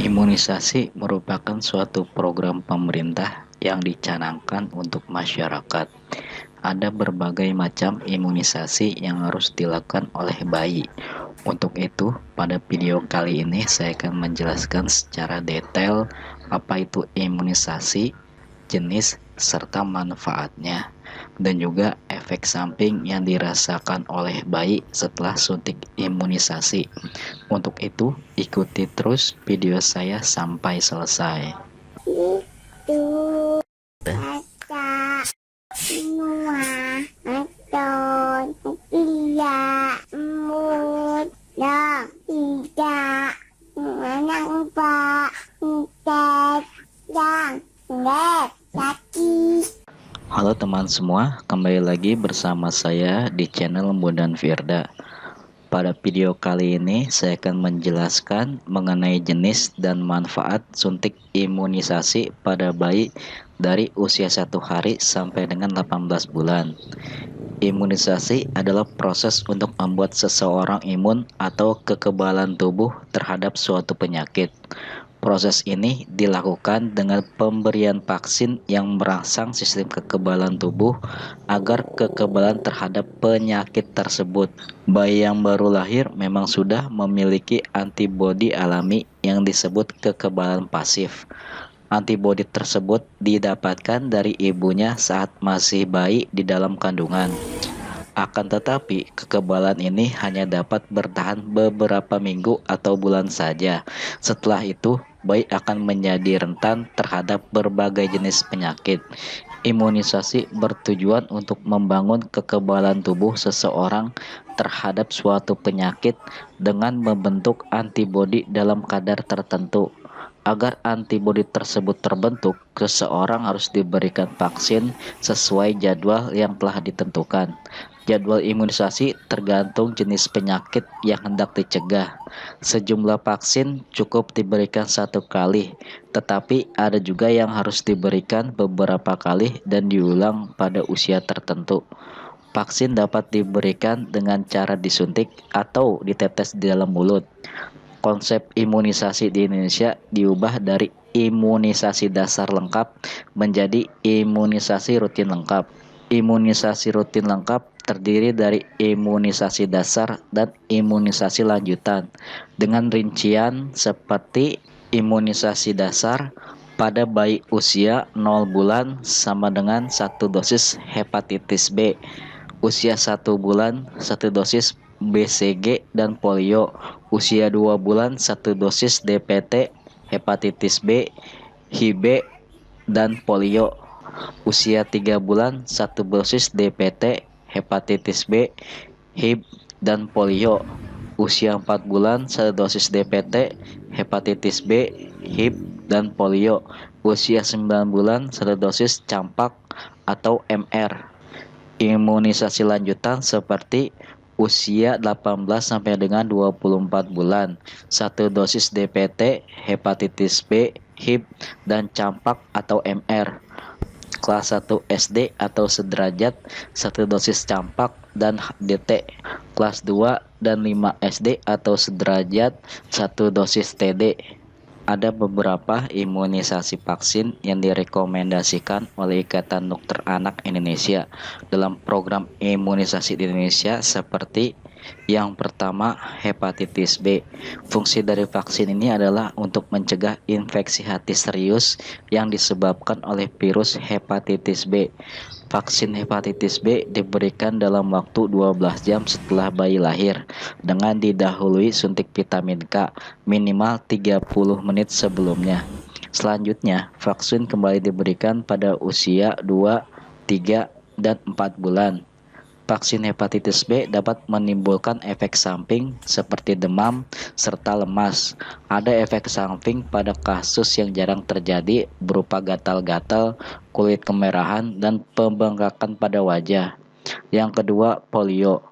Imunisasi merupakan suatu program pemerintah yang dicanangkan untuk masyarakat. Ada berbagai macam imunisasi yang harus dilakukan oleh bayi. Untuk itu, pada video kali ini saya akan menjelaskan secara detail apa itu imunisasi, jenis, serta manfaatnya, dan juga efek samping yang dirasakan oleh bayi setelah suntik imunisasi. Untuk itu, ikuti terus video saya sampai selesai. Itu baca semua atau tidak mudah tidak menampak dan sakit. Halo teman semua, kembali lagi bersama saya di channel Bondan Firda. Pada video kali ini saya akan menjelaskan mengenai jenis dan manfaat suntik imunisasi pada bayi dari usia 1 hari sampai dengan 18 bulan. Imunisasi adalah proses untuk membuat seseorang imun atau kekebalan tubuh terhadap suatu penyakit. Proses ini dilakukan dengan pemberian vaksin yang merangsang sistem kekebalan tubuh agar kekebalan terhadap penyakit tersebut. Bayi yang baru lahir memang sudah memiliki antibodi alami yang disebut kekebalan pasif. Antibodi tersebut didapatkan dari ibunya saat masih bayi di dalam kandungan. Akan tetapi, kekebalan ini hanya dapat bertahan beberapa minggu atau bulan saja. Setelah itu, bayi akan menjadi rentan terhadap berbagai jenis penyakit. Imunisasi bertujuan untuk membangun kekebalan tubuh seseorang terhadap suatu penyakit dengan membentuk antibodi dalam kadar tertentu. Agar antibodi tersebut terbentuk, seseorang harus diberikan vaksin sesuai jadwal yang telah ditentukan. Jadwal imunisasi tergantung jenis penyakit yang hendak dicegah. Sejumlah vaksin cukup diberikan 1 kali, tetapi ada juga yang harus diberikan beberapa kali dan diulang pada usia tertentu. Vaksin dapat diberikan dengan cara disuntik atau ditetes di dalam mulut. Konsep imunisasi di Indonesia diubah dari imunisasi dasar lengkap menjadi imunisasi rutin lengkap. Imunisasi rutin lengkap terdiri dari imunisasi dasar dan imunisasi lanjutan dengan rincian seperti imunisasi dasar pada bayi usia 0 bulan sama dengan 1 dosis hepatitis B, usia 1 bulan 1 dosis BCG dan polio, usia 2 bulan 1 dosis DPT, hepatitis B, HIV dan polio, usia 3 bulan 1 dosis DPT, hepatitis B, HIV dan polio, usia 4 bulan 1 dosis DPT, hepatitis B, HIV dan polio, usia 9 bulan 1 dosis campak atau MR. Imunisasi lanjutan seperti usia 18 sampai dengan 24 bulan, 1 dosis DPT, hepatitis B, HIV dan campak atau MR. Kelas 1 SD atau sederajat, 1 dosis campak dan DT. Kelas 2 dan 5 SD atau sederajat, 1 dosis TD. Ada beberapa imunisasi vaksin yang direkomendasikan oleh Ikatan Dokter Anak Indonesia dalam program imunisasi di Indonesia seperti yang pertama, hepatitis B. Fungsi dari vaksin ini adalah untuk mencegah infeksi hati serius yang disebabkan oleh virus hepatitis B. Vaksin hepatitis B diberikan dalam waktu 12 jam setelah bayi lahir dengan didahului suntik vitamin K minimal 30 menit sebelumnya. Selanjutnya, vaksin kembali diberikan pada usia 2, 3, dan 4 bulan. Vaksin hepatitis B dapat menimbulkan efek samping seperti demam serta lemas. Ada efek samping pada kasus yang jarang terjadi berupa gatal-gatal, kulit kemerahan, dan pembengkakan pada wajah. Yang kedua, polio.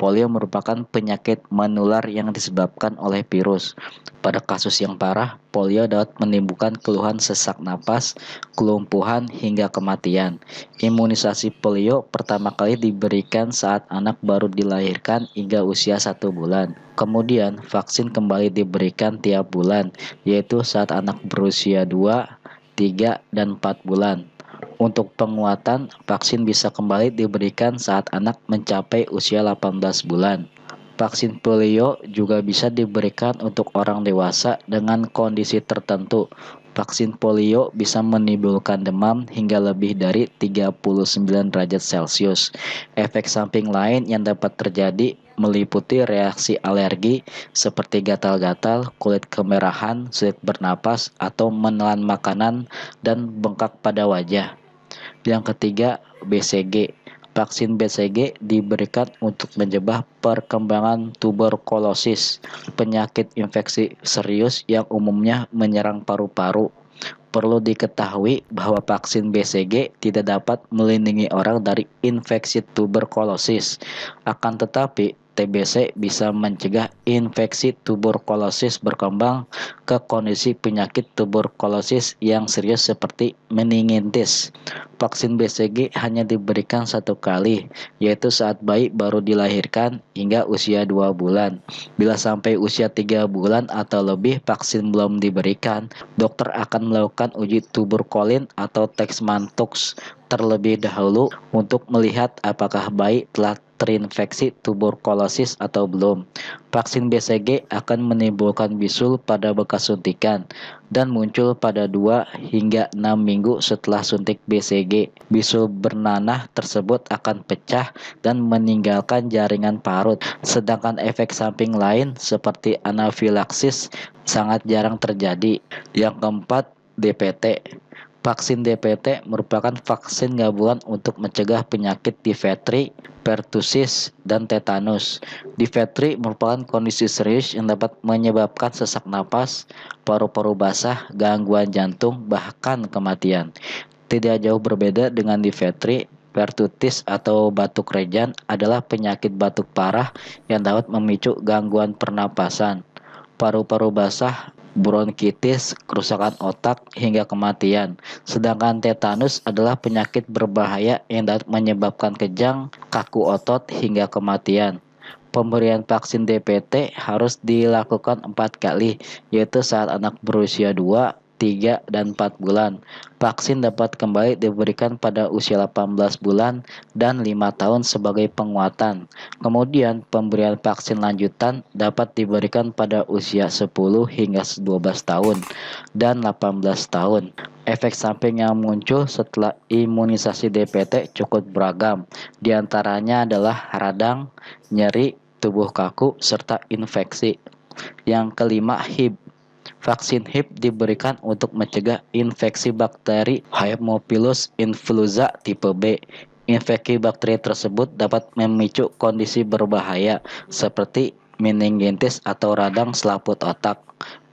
polio merupakan penyakit menular yang disebabkan oleh virus. Pada kasus yang parah, polio dapat menimbulkan keluhan sesak napas, kelumpuhan, hingga kematian. Imunisasi polio pertama kali diberikan saat anak baru dilahirkan hingga usia 1 bulan. Kemudian, vaksin kembali diberikan tiap bulan, yaitu saat anak berusia 2, 3, dan 4 bulan. Untuk penguatan, vaksin bisa kembali diberikan saat anak mencapai usia 18 bulan. Vaksin polio juga bisa diberikan untuk orang dewasa dengan kondisi tertentu. Vaksin polio bisa menimbulkan demam hingga lebih dari 39 derajat Celcius. Efek samping lain yang dapat terjadi meliputi reaksi alergi seperti gatal-gatal, kulit kemerahan, sulit bernapas, atau menelan makanan, dan bengkak pada wajah. Yang ketiga, BCG. Vaksin BCG diberikan untuk mencegah perkembangan tuberkulosis, penyakit infeksi serius yang umumnya menyerang paru-paru. Perlu diketahui bahwa vaksin BCG tidak dapat melindungi orang dari infeksi tuberkulosis. Akan tetapi, TBC bisa mencegah infeksi tuberkulosis berkembang ke kondisi penyakit tuberkulosis yang serius seperti meningitis. Vaksin BCG hanya diberikan 1 kali, yaitu saat bayi baru dilahirkan hingga usia 2 bulan. Bila sampai usia 3 bulan atau lebih vaksin belum diberikan, dokter akan melakukan uji tuberkulin atau tes Mantoux terlebih dahulu untuk melihat apakah bayi telah terinfeksi tuberkulosis atau belum. Vaksin BCG akan menimbulkan bisul pada bekas suntikan dan muncul pada 2 hingga 6 minggu setelah suntik BCG. Bisul bernanah tersebut akan pecah dan meninggalkan jaringan parut. Sedangkan efek samping lain seperti anafilaksis sangat jarang terjadi. Yang keempat, DPT. Vaksin DPT merupakan vaksin gabungan untuk mencegah penyakit difteri, pertusis, dan tetanus. Difteri merupakan kondisi serius yang dapat menyebabkan sesak napas, paru-paru basah, gangguan jantung, bahkan kematian. Tidak jauh berbeda dengan difteri, pertusis atau batuk rejan adalah penyakit batuk parah yang dapat memicu gangguan pernapasan, paru-paru basah, bronkitis, kerusakan otak, hingga kematian. Sedangkan tetanus adalah penyakit berbahaya yang dapat menyebabkan kejang, kaku otot, hingga kematian. Pemberian vaksin DPT harus dilakukan 4 kali, yaitu saat anak berusia 2, 3, dan 4 bulan. Vaksin dapat kembali diberikan pada usia 18 bulan dan 5 tahun sebagai penguatan. Kemudian pemberian vaksin lanjutan dapat diberikan pada usia 10 hingga 12 tahun dan 18 tahun. Efek samping yang muncul setelah imunisasi DPT cukup beragam. Di antaranya adalah radang, nyeri, tubuh kaku, serta infeksi. Yang kelima, HIV. Vaksin HIV diberikan untuk mencegah infeksi bakteri Haemophilus influenza tipe B. Infeksi bakteri tersebut dapat memicu kondisi berbahaya seperti meningitis atau radang selaput otak,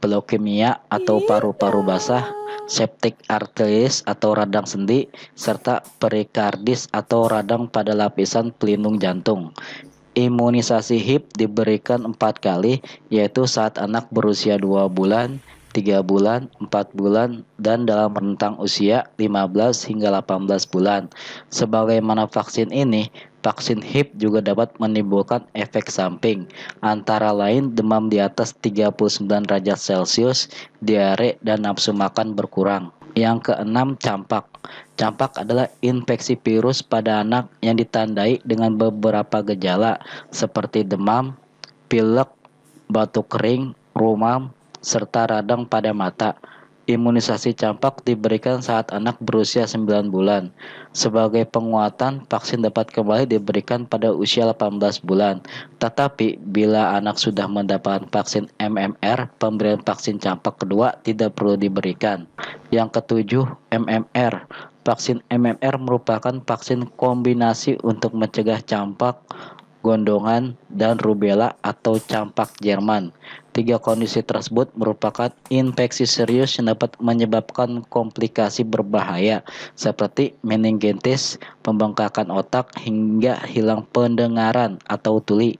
leukemia atau paru-paru basah, septic arteritis atau radang sendi, serta perikardis atau radang pada lapisan pelindung jantung. Imunisasi HIV diberikan 4 kali, yaitu saat anak berusia 2 bulan, 3 bulan, 4 bulan, dan dalam rentang usia 15 hingga 18 bulan. Sebagaimana vaksin ini, vaksin HIV juga dapat menimbulkan efek samping, antara lain demam di atas 39 derajat Celcius, diare, dan nafsu makan berkurang. Yang keenam, campak. Campak adalah infeksi virus pada anak yang ditandai dengan beberapa gejala seperti demam, pilek, batuk kering, rumam, serta radang pada mata. Imunisasi campak diberikan saat anak berusia 9 bulan. Sebagai penguatan, vaksin dapat kembali diberikan pada usia 18 bulan. Tetapi, bila anak sudah mendapatkan vaksin MMR, pemberian vaksin campak kedua tidak perlu diberikan. Yang ketujuh, MMR. Vaksin MMR merupakan vaksin kombinasi untuk mencegah campak, gondongan, dan rubella atau campak Jerman. Tiga kondisi tersebut merupakan infeksi serius yang dapat menyebabkan komplikasi berbahaya seperti meningitis, pembengkakan otak, hingga hilang pendengaran atau tuli.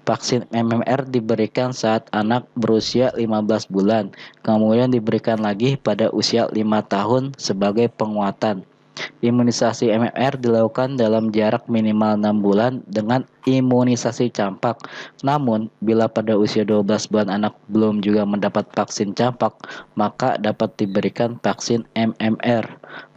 Vaksin MMR diberikan saat anak berusia 15 bulan, kemudian diberikan lagi pada usia 5 tahun sebagai penguatan. Imunisasi MMR dilakukan dalam jarak minimal 6 bulan dengan imunisasi campak. Namun, bila pada usia 12 bulan anak belum juga mendapat vaksin campak, maka dapat diberikan vaksin MMR.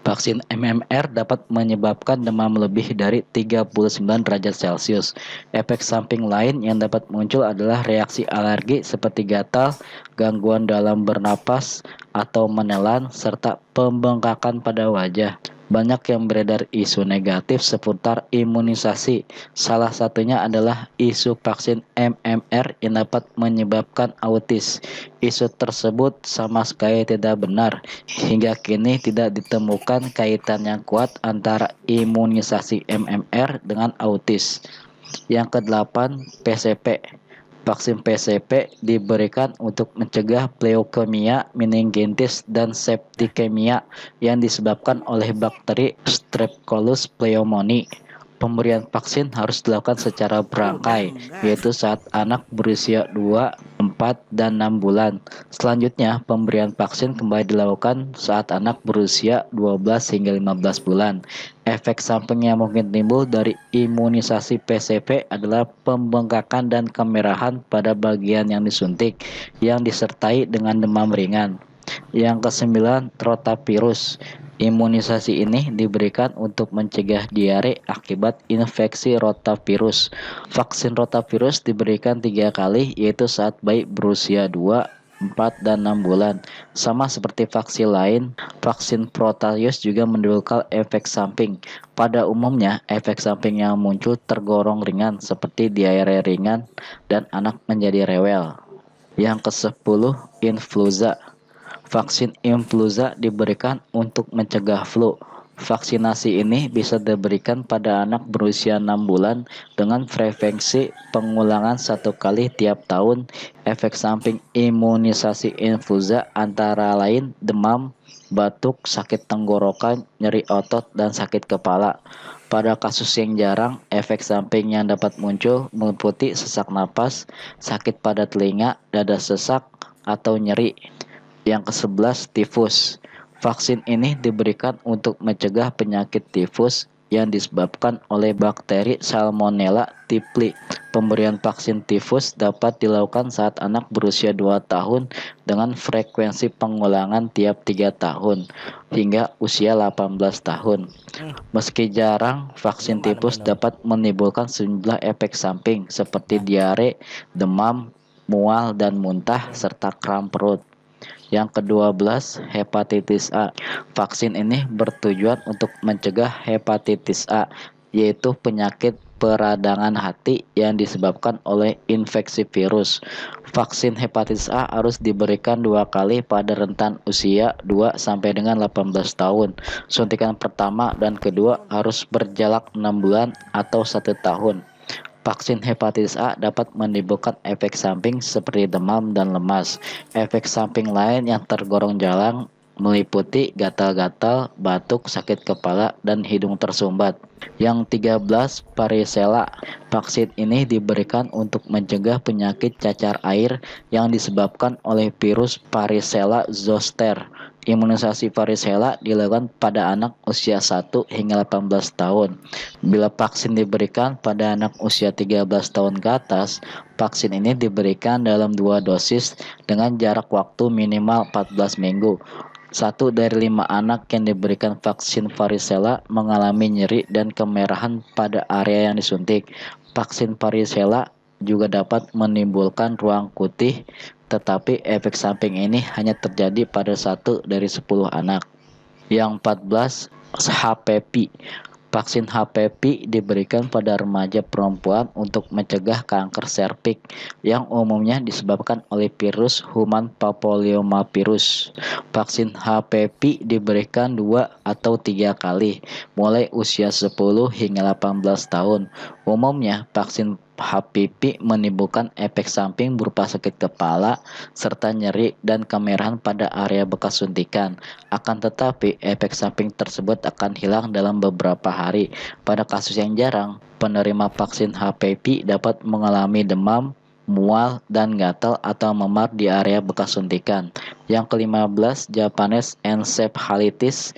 Vaksin MMR dapat menyebabkan demam lebih dari 39 derajat Celcius. Efek samping lain yang dapat muncul adalah reaksi alergi seperti gatal, gangguan dalam bernapas atau menelan, serta pembengkakan pada wajah. Banyak yang beredar isu negatif seputar imunisasi. Salah satunya adalah isu vaksin MMR yang dapat menyebabkan autis. Isu tersebut sama sekali tidak benar. Hingga kini tidak ditemukan kaitan yang kuat antara imunisasi MMR dengan autis. Yang kedelapan, PCP. Vaksin PCP diberikan untuk mencegah leukemia, meningitis, dan septikemia yang disebabkan oleh bakteri Streptococcus pneumoniae. Pemberian vaksin harus dilakukan secara berangkai, yaitu saat anak berusia 2, 4, dan 6 bulan. Selanjutnya, pemberian vaksin kembali dilakukan saat anak berusia 12 hingga 15 bulan. Efek samping yang mungkin timbul dari imunisasi PCP adalah pembengkakan dan kemerahan pada bagian yang disuntik, yang disertai dengan demam ringan. Yang kesembilan, rotavirus. Imunisasi ini diberikan untuk mencegah diare akibat infeksi rotavirus. Vaksin rotavirus diberikan 3 kali, yaitu saat bayi berusia 2, 4, dan 6 bulan. Sama seperti vaksin lain, vaksin proteus juga menimbulkan efek samping. Pada umumnya, efek samping yang muncul tergolong ringan seperti diare ringan dan anak menjadi rewel. Yang ke-10, influenza. Vaksin influenza diberikan untuk mencegah flu. Vaksinasi ini bisa diberikan pada anak berusia 6 bulan dengan frekuensi pengulangan 1 kali tiap tahun. Efek samping imunisasi influenza antara lain demam, batuk, sakit tenggorokan, nyeri otot, dan sakit kepala. Pada kasus yang jarang, efek samping yang dapat muncul meliputi sesak napas, sakit pada telinga, dada sesak, atau nyeri. Yang ke-11, tifus. Vaksin ini diberikan untuk mencegah penyakit tifus yang disebabkan oleh bakteri Salmonella typhi. Pemberian vaksin tifus dapat dilakukan saat anak berusia 2 tahun dengan frekuensi pengulangan tiap 3 tahun hingga usia 18 tahun. Meski jarang, vaksin tifus dapat menimbulkan sejumlah efek samping seperti diare, demam, mual dan muntah, serta kram perut. Yang ke-12, hepatitis A. Vaksin ini bertujuan untuk mencegah hepatitis A, yaitu penyakit peradangan hati yang disebabkan oleh infeksi virus. Vaksin hepatitis A harus diberikan 2 kali pada rentan usia 2 sampai dengan 18 tahun. Suntikan pertama dan kedua harus berjarak 6 bulan atau 1 tahun. Vaksin hepatitis A dapat menimbulkan efek samping seperti demam dan lemas. Efek samping lain yang tergolong jarang meliputi gatal-gatal, batuk, sakit kepala, dan hidung tersumbat. Yang 13, varicella. Vaksin ini diberikan untuk mencegah penyakit cacar air yang disebabkan oleh virus varicella zoster. Imunisasi varicella dilakukan pada anak usia 1 hingga 18 tahun. Bila vaksin diberikan pada anak usia 13 tahun ke atas, vaksin ini diberikan dalam 2 dosis dengan jarak waktu minimal 14 minggu. 1 dari 5 anak yang diberikan vaksin varicella mengalami nyeri dan kemerahan pada area yang disuntik. Vaksin varicella juga dapat menimbulkan ruang putih, tetapi efek samping ini hanya terjadi pada 1 dari 10 anak. Yang 14, HPV. Vaksin HPV diberikan pada remaja perempuan untuk mencegah kanker serviks yang umumnya disebabkan oleh virus human papillomavirus. Vaksin HPV diberikan 2 atau 3 kali, mulai usia 10 hingga 18 tahun. Umumnya, vaksin HPV menimbulkan efek samping berupa sakit kepala, serta nyeri dan kemerahan pada area bekas suntikan. Akan tetapi, efek samping tersebut akan hilang dalam beberapa hari. Pada kasus yang jarang, penerima vaksin HPV dapat mengalami demam, mual, dan gatal atau memar di area bekas suntikan. Yang ke-15, Japanese encephalitis.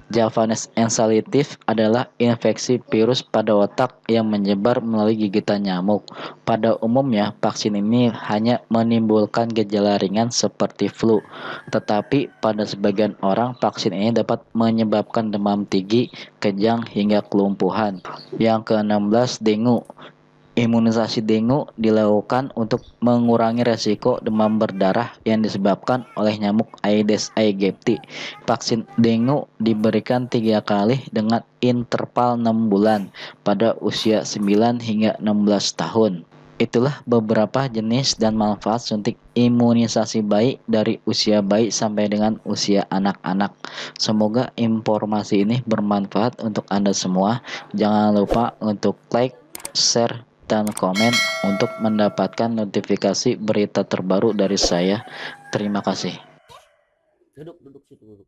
Japanese encephalitis adalah infeksi virus pada otak yang menyebar melalui gigitan nyamuk. Pada umumnya, vaksin ini hanya menimbulkan gejala ringan seperti flu, tetapi pada sebagian orang vaksin ini dapat menyebabkan demam tinggi, kejang, hingga kelumpuhan. Yang ke-16, dengue. Imunisasi dengue dilakukan untuk mengurangi resiko demam berdarah yang disebabkan oleh nyamuk Aedes aegypti. Vaksin dengue diberikan 3 kali dengan interval 6 bulan pada usia 9 hingga 16 tahun. Itulah beberapa jenis dan manfaat suntik imunisasi bayi dari usia bayi sampai dengan usia anak-anak. Semoga informasi ini bermanfaat untuk Anda semua. Jangan lupa untuk like, share, dan komen untuk mendapatkan notifikasi berita terbaru dari saya. Terima kasih. Duduk situ, duduk.